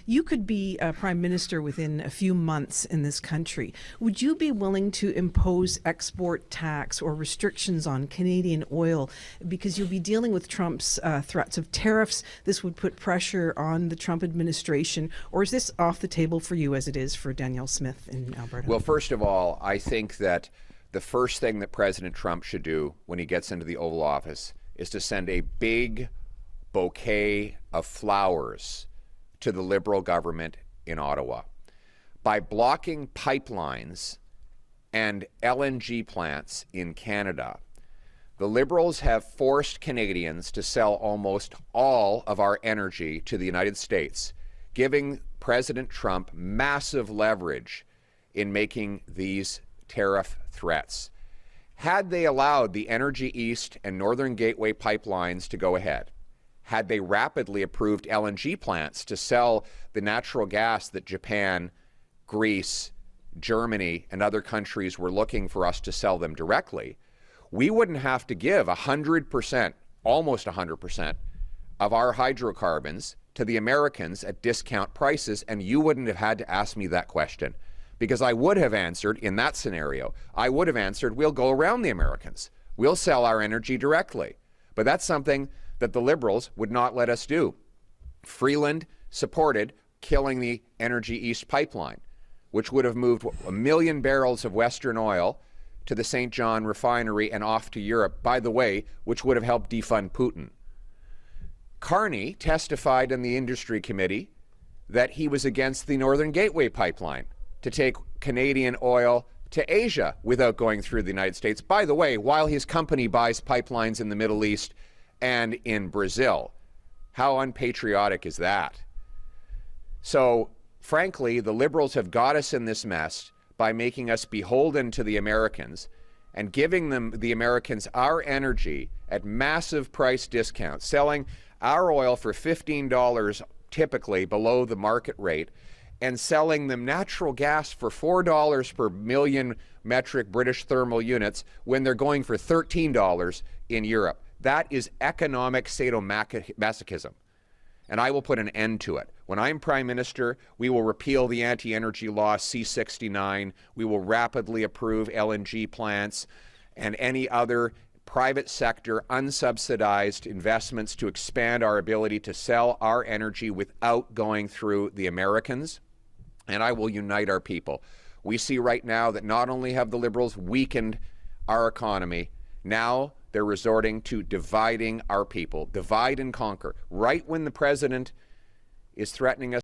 You could be a prime minister within a few months in this country. Would you be willing to impose export tax or restrictions on Canadian oil because you'll be dealing with Trump's threats of tariffs? This would put pressure on the Trump administration. Or is this off the table for you as it is for Danielle Smith in Alberta? Well, first of all, I think that the first thing that President Trump should do when he gets into the Oval Office is to send a big bouquet of flowers to the Liberal government in Ottawa. By blocking pipelines and LNG plants in Canada, the Liberals have forced Canadians to sell almost all of our energy to the United States, giving President Trump massive leverage in making these tariff threats. Had they allowed the Energy East and Northern Gateway pipelines to go ahead, had they rapidly approved LNG plants to sell the natural gas that Japan, Greece, Germany, and other countries were looking for us to sell them directly, we wouldn't have to give 100%, almost 100%, of our hydrocarbons to the Americans at discount prices, and you wouldn't have had to ask me that question. Because I would have answered, in that scenario, I would have answered, we'll go around the Americans. We'll sell our energy directly. But that's something that the Liberals would not let us do. Freeland supported killing the Energy East pipeline, which would have moved 1 million barrels of Western oil to the St. John refinery and off to Europe, by the way, which would have helped defund Putin. Carney testified in the industry committee that he was against the Northern Gateway pipeline to take Canadian oil to Asia without going through the United States. By the way, while his company buys pipelines in the Middle East and in Brazil. How unpatriotic is that? So, frankly, the Liberals have got us in this mess by making us beholden to the Americans and giving them, the Americans, our energy at massive price discounts, selling our oil for $15 typically below the market rate, and selling them natural gas for $4 per million metric British thermal units when they're going for $13 in Europe. That is economic sadomasochism, and I will put an end to it. When I'm Prime Minister, we will repeal the anti-energy law C-69. We will rapidly approve LNG plants and any other private sector unsubsidized investments to expand our ability to sell our energy without going through the Americans. And I will unite our people. We see right now that not only have the Liberals weakened our economy, now they're resorting to dividing our people. Divide and conquer. Right when the president is threatening us